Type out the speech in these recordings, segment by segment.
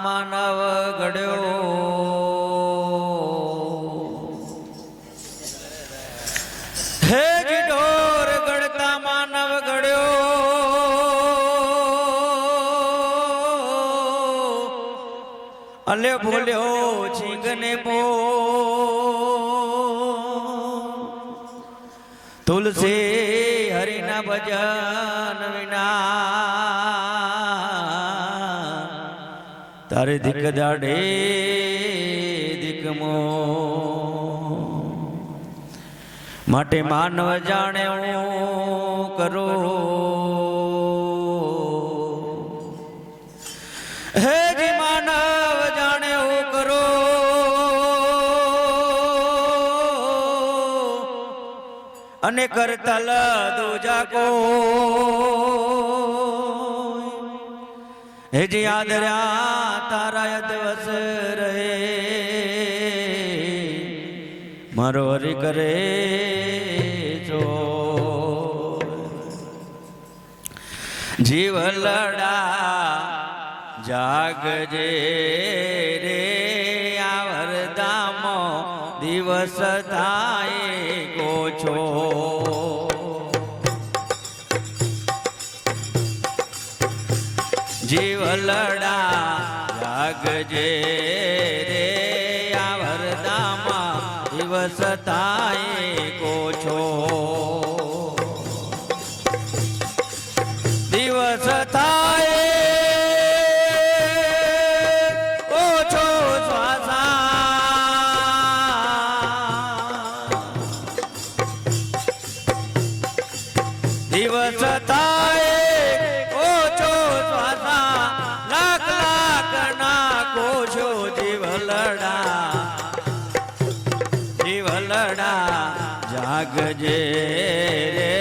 માનવ ઘડ્યો હે ઢોર ગળતા માનવ ઘડ્યો અલે ભૂલ્યો છીંગને પો તુલસી હરિના ભજન વિના તારે દીક દાડે દીકમો માટે માનવ જાણે હું કરો હે જી માનવ જાણે હું કરો અને કરતલ દૂજા કો હે જી આદર્યા તારા દિવસ રહે મારો હરી કરે જો જીવ લડા જાગજે રે આવરદામો દિવસ થાય ગોછો જીવ લડા જાગજે રે આવરદામા દિવસ થાય ગોછો દિવસ થાય ઓછો શ્વાસા દિવસ થાય ઓછો શ્વાસા લાખ લાખ ના કોશો જીવલડા જાગજે રે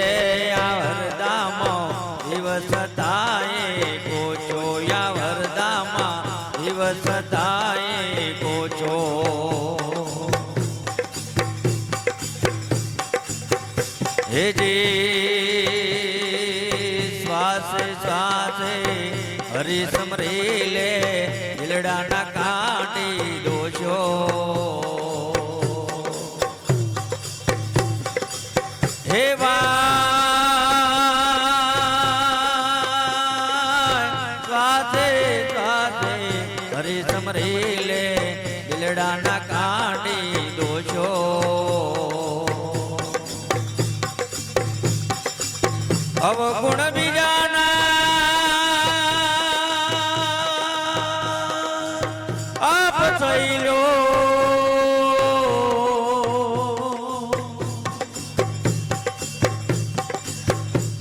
આવરદામો દિવસ થાય કોચો યાવરદામા દિવસ થાય કોચો હેજી શ્વાસે શ્વાસે હરી સમરી લે દિલડાના કાઢી દોષો હે શ્વાસે શ્વાસે હરી સમરી લે દિલડાના કાઢી દોષો અવગુણ બીજાના આપ થઈલો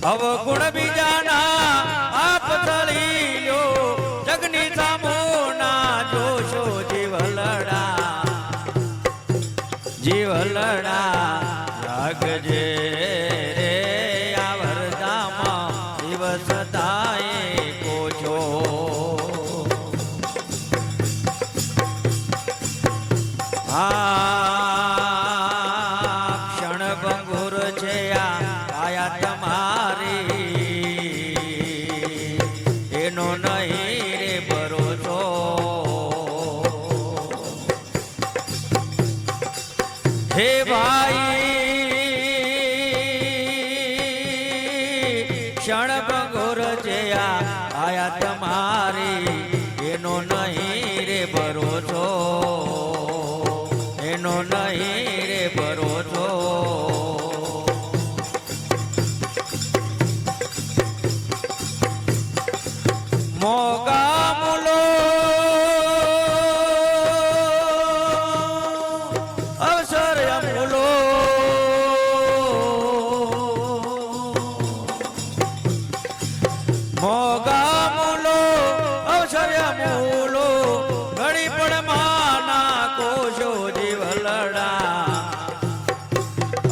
અવગુણ બીજાના આપ થઈલો જગની સામોના જોશો જીવલડા લાગજે સદાય કોચો ક્ષણ ભંગુર છે આયા તમારી એનો નહીં રે ભરોસો હે ભાઈ ક્ષણ ભંગુર આયા તમારી એનો નહીં રે ભરોસો એનો નહીં રે ભરોસો મોગા મુલો અવસર અમૂલો મોગા મૂલો અવસર્ય મૂલો ઘડી પણ માના કોશો જીવલડા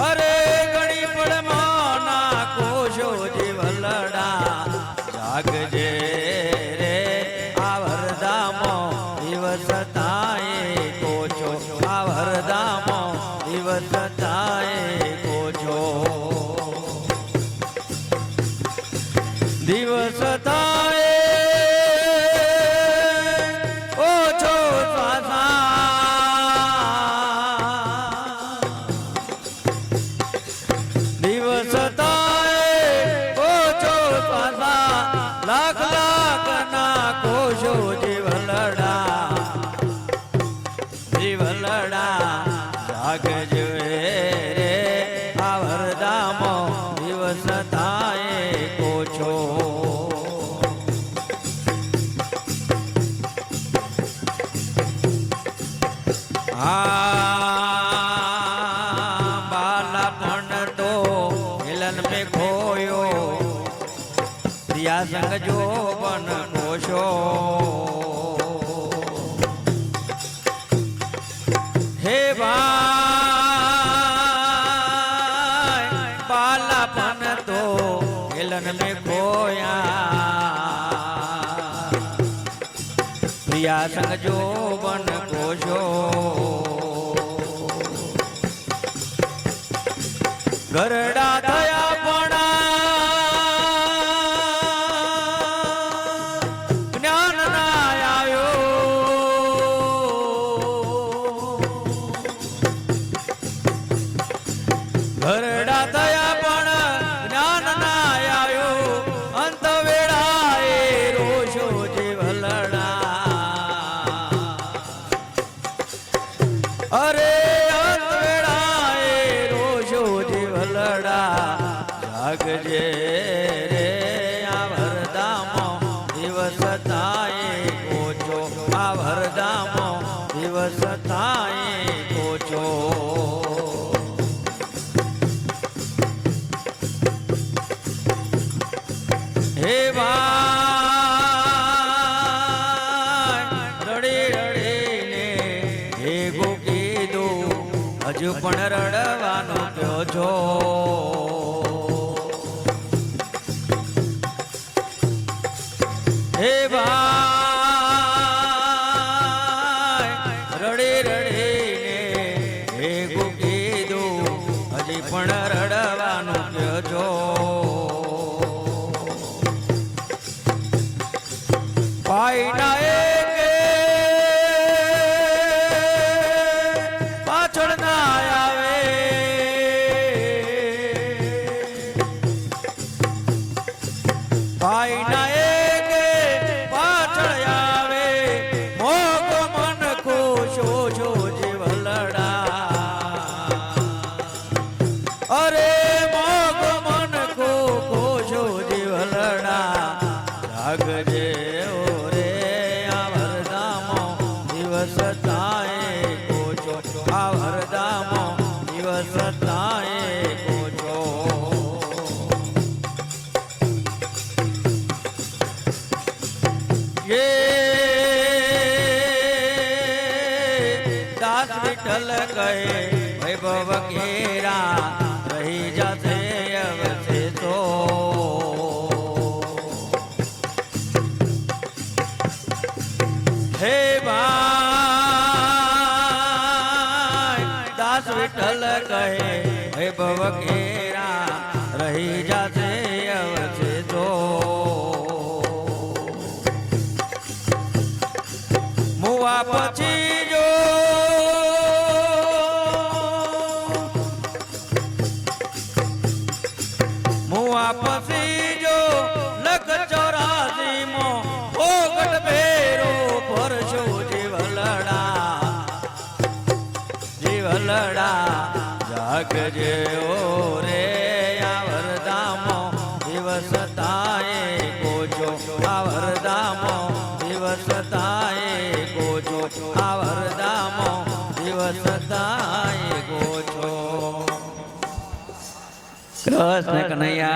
અરે ઘડી પણ માના કોશો જીવલડા જાગજે રે આવરદામો દિવસ થાય કોચો આવરદામો દિવસ થાય કોચો દિવસ થાય જો બન કોશો હે ભાઈ બાલાપન તો હેલન में खोया प्रिया संग जो बन कोशो गरडा थया पड़ा ज्ञान ना आयो गरडा थया पड़ा ज्ञान ना आयो अंत वेळाए रोशो जीवलड़ा अरे अंत वेळाए रोशो जीवलड़ा जागजे रे आ वरदामो दिवस थाए कोचो आ वरदामो दिवस थाए कोचो हे भाई रड़ी रड़ी ने हे गोकी दो हजू पण रड़वानो क्यों छो हे भाई रड़ी रड़ी ने हे गोकी दो हजी पण रड़वानो क्यों छो पाईना एके पाछळ ना आवे पाईना एके पाछळ आवे मोग मन खुशो जो जीवलड़ा अरे मोग मन को खुशो जीवलड़ा जागजे थाए कोचो आ वरदामो दिवस थाए कोचो ये दास विठल गए वैभव घेरा रही जाते अवसे तो हे विठल कहे वैभव घेरा रही जाते अवसे तो मुआ पछी जो मुआ पछी जो लख 84 मो ओगट भेरो परशो जीवलड़ा जीवलड़ा जागजे ओ रे आ वरदामो दिवस थाए कोचो आ वरदामो दिवस थाए कोचो आ वरदामो दिवस थाए कोचो कृष्ण कन्हैया